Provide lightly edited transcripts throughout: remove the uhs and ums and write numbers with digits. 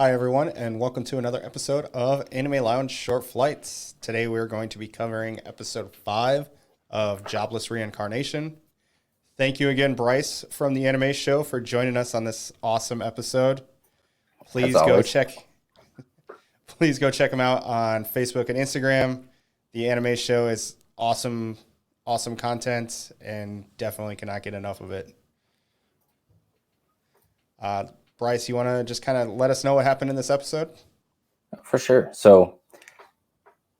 Hi, everyone, and welcome to another episode of Anime Lounge Short Flights. Today, we're going to be covering episode 5 of Jobless Reincarnation. Thank you again, Bryce from the Anime Show, for joining us on this awesome episode. As Please go always. check please go check them out on Facebook and Instagram. The Anime Show is awesome content, and definitely cannot get enough of it. Uh, Bryce, you want to just kind of let us know what happened in this episode? For sure. So,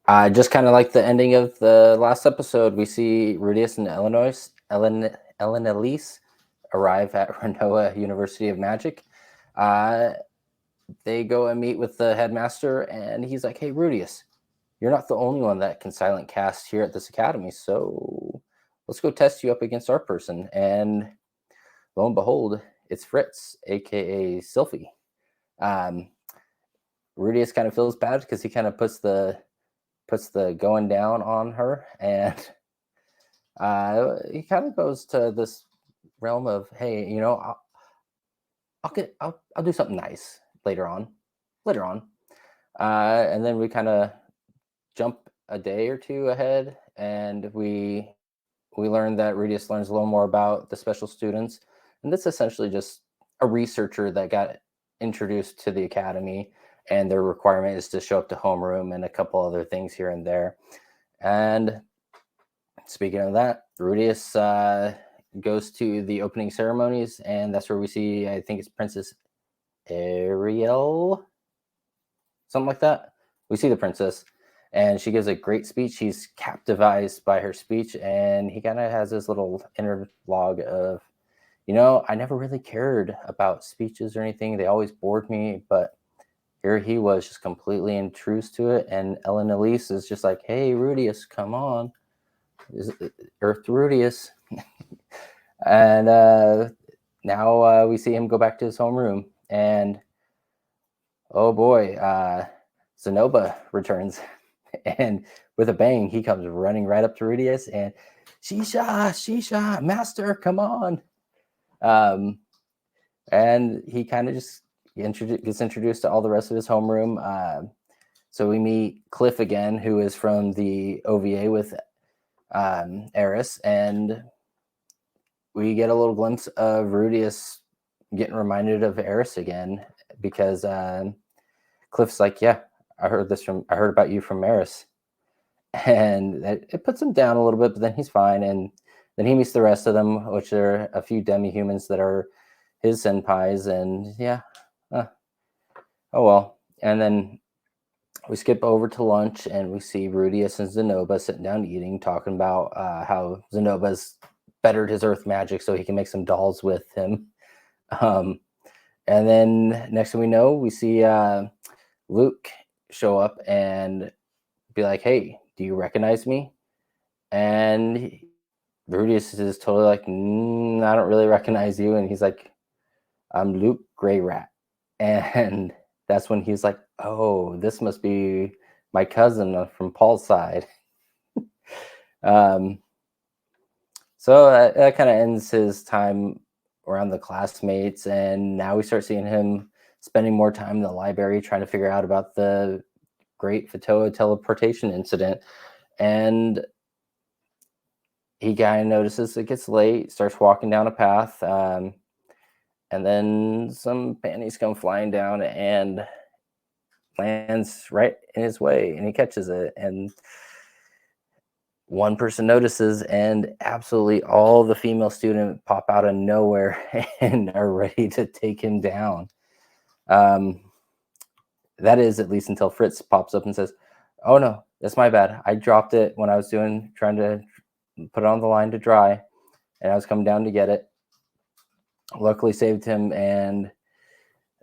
just kind of like the ending of the last episode, we see Rudius and Ellen Elise arrive at Renoa University of Magic. Uh, they go and meet with the headmaster, and he's like, "Hey, Rudius, you're not the only one that can silent cast here at this academy. So, let's go test you up against our person." And lo and behold, it's Fritz, aka Sylphie. Um, Rudius kind of feels bad because he kind of puts the going down on her, and he kind of goes to this realm of, hey, I'll do something nice later on, and then we kind of jump a day or two ahead, and we learn that Rudius learns a little more about the special students, and that's essentially just a researcher that got introduced to the academy, and their requirement is to show up to homeroom and a couple other things here and there. And speaking of that, Rudius goes to the opening ceremonies, and that's where we see, I think it's Princess Ariel, something like that. We see the princess, and she gives a great speech. He's captivated by her speech, and he kind of has this little inner log of, I never really cared about speeches or anything. They always bored me, but here he was just completely enthused to it. And Ellen Elise is just like, hey, Rudius, come on. Earth Rudius. And now we see him go back to his homeroom. And oh boy, Zenoba returns. And with a bang, he comes running right up to Rudius and Shisha, master, come on. And he kind of just gets introduced to all the rest of his homeroom. So we meet Cliff again, who is from the OVA with Eris, and we get a little glimpse of Rudius getting reminded of Eris again, because Cliff's like, yeah, I heard about you from Eris. And it puts him down a little bit, but then he's fine. And then he meets the rest of them, which are a few demi-humans that are his senpais. And yeah, oh well. And then we skip over to lunch, and we see Rudius and Zenoba sitting down eating, talking about how Zenoba's bettered his earth magic so he can make some dolls with him. And then next thing we know, we see Luke show up and be like, hey, do you recognize me? And Rudius is totally like, I don't really recognize you. And he's like, I'm Luke Grey Rat. And that's when he's like, oh, this must be my cousin from Paul's side. So that kind of ends his time around the classmates. And now we start seeing him spending more time in the library trying to figure out about the great Fatoa teleportation incident. And he kind of notices it gets late, starts walking down a path, and then some panties come flying down and lands right in his way, and he catches it. And one person notices, and absolutely all the female students pop out of nowhere and are ready to take him down. That is, at least until Fritz pops up and says, oh no, that's my bad. I dropped it when I was trying to put it on the line to dry, and I was coming down to get it. Luckily saved him, and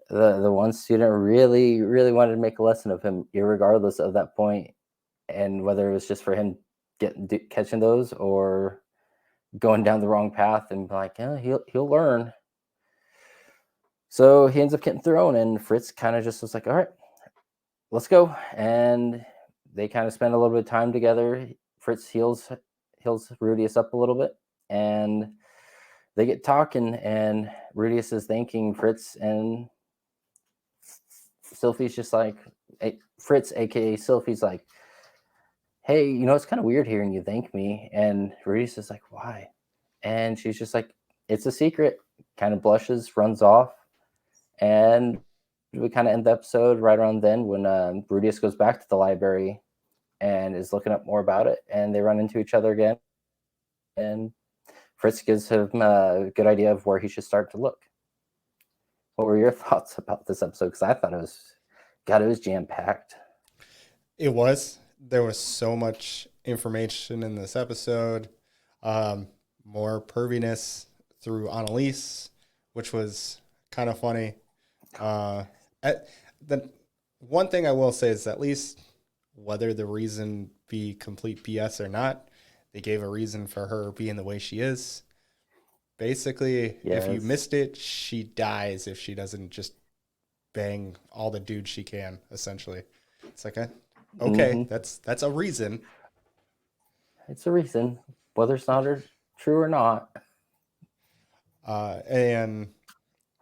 the one student really wanted to make a lesson of him, irregardless of that point, and whether it was just for him catching those or going down the wrong path, and like, yeah, he'll learn. So he ends up getting thrown, and Fritz kind of just was like, all right, let's go. And they kind of spend a little bit of time together. Fritz heals Rudius up a little bit, and they get talking, and Rudius is thanking Fritz, and Sylphie's just like, Fritz, aka Sylphie's like, hey, it's kind of weird hearing you thank me. And Rudy's just like, why? And she's just like, it's a secret. Kind of blushes, runs off. And we kind of end the episode right around then when Rudius goes back to the library and is looking up more about it. And they run into each other again. And Fritz gives him a good idea of where he should start to look. What were your thoughts about this episode? Because I thought it was jam-packed. It was. There was so much information in this episode. More perviness through Annalise, which was kind of funny. The one thing I will say is, at least whether the reason be complete BS or not, they gave a reason for her being the way she is. Basically, Yes. If you missed it, she dies if she doesn't just bang all the dudes she can, essentially. It's like, okay, that's a reason. It's a reason, whether it's not true or not. And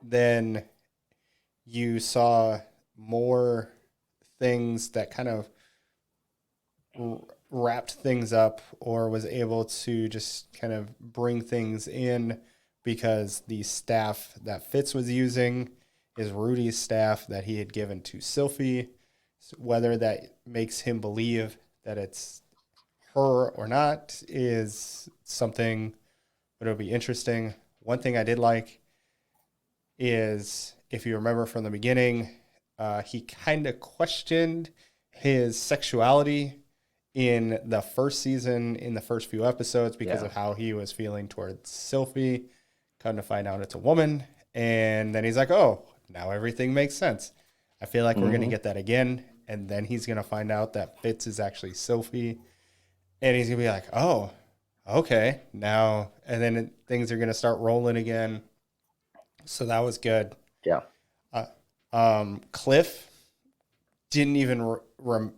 then you saw more things that kind of wrapped things up, or was able to just kind of bring things in, because the staff that Fitz was using is Rudy's staff that he had given to Sylphie. So whether that makes him believe that it's her or not is something that will be interesting. One thing I did like is, if you remember from the beginning, he kind of questioned his sexuality in the first season, in the first few episodes, because of how he was feeling towards Sylphie. Come to find out it's a woman. And then he's like, oh, now everything makes sense. I feel like we're going to get that again. And then he's going to find out that Fitz is actually Sylphie. And he's going to be like, oh, okay, now. And then things are going to start rolling again. So that was good. Yeah. Cliff didn't even,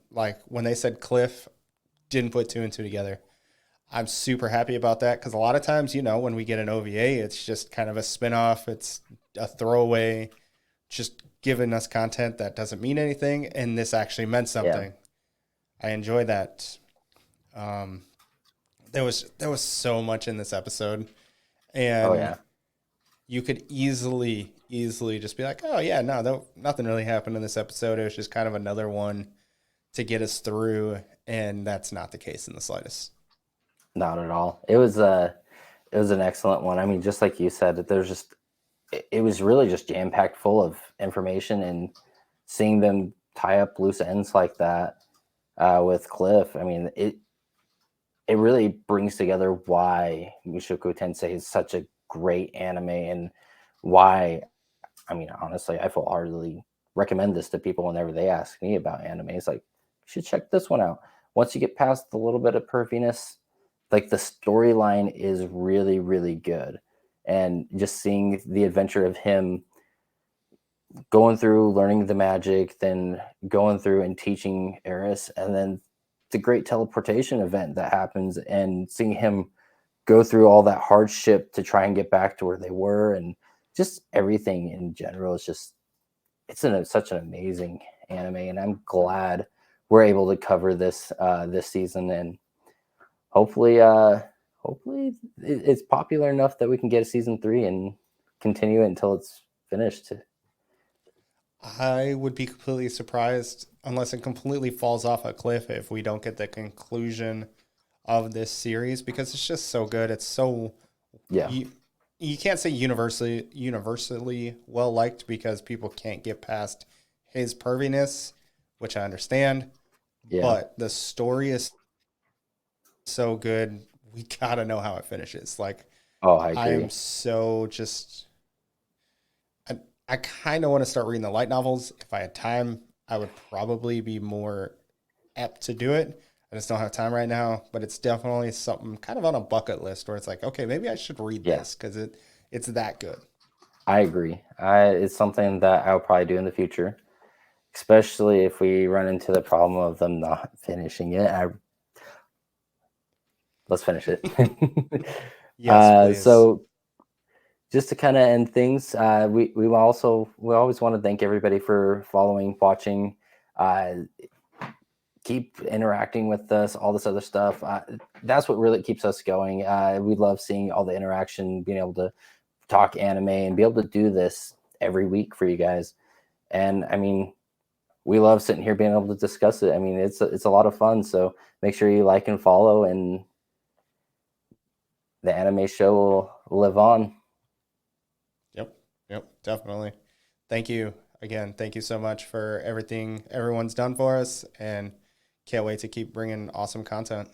like, when they said Cliff, didn't put two and two together. I'm super happy about that, because a lot of times, when we get an OVA, it's just kind of a spinoff. It's a throwaway, just giving us content that doesn't mean anything. And this actually meant something. Yeah. I enjoy that. There was so much in this episode, and you could easily just be like, oh yeah, no, nothing really happened in this episode. It was just kind of another one to get us through. And that's not the case in the slightest. Not at all. It was an excellent one. I mean, just like you said, it was really just jam-packed full of information, and seeing them tie up loose ends like that with Cliff, I mean, it really brings together why Mushoku Tensei is such a great anime, and why, I mean, honestly, I full-heartedly recommend this to people whenever they ask me about anime. It's like, you should check this one out. Once you get past the little bit of perviness, like, the storyline is really, really good. And just seeing the adventure of him going through learning the magic, then going through and teaching Eris, and then the great teleportation event that happens, and seeing him go through all that hardship to try and get back to where they were, and just everything in general is just, such an amazing anime. And I'm glad we're able to cover this this season, and hopefully it's popular enough that we can get a season 3 and continue it until it's finished. I would be completely surprised, unless it completely falls off a cliff, if we don't get the conclusion of this series, because it's just so good. It's so, you can't say universally well liked, because people can't get past his perviness, which I understand. But the story is so good. We gotta know how it finishes. Like, I agree. I am so just, I kind of want to start reading the light novels. If I had time, I would probably be more apt to do it. I just don't have time right now, but it's definitely something kind of on a bucket list, where it's like, okay, maybe I should read this, because it's that good. I agree. It's something that I'll probably do in the future, especially if we run into the problem of them not finishing it. Let's finish it. Yes, please. So just to kind of end things, we always want to thank everybody for following, watching, keep interacting with us, all this other stuff. That's what really keeps us going. We love seeing all the interaction, being able to talk anime and be able to do this every week for you guys. And I mean, we love sitting here being able to discuss it. I mean, it's a lot of fun. So make sure you like and follow, and the anime show will live on. Yep, definitely. Thank you again. Thank you so much for everything everyone's done for us, and can't wait to keep bringing awesome content.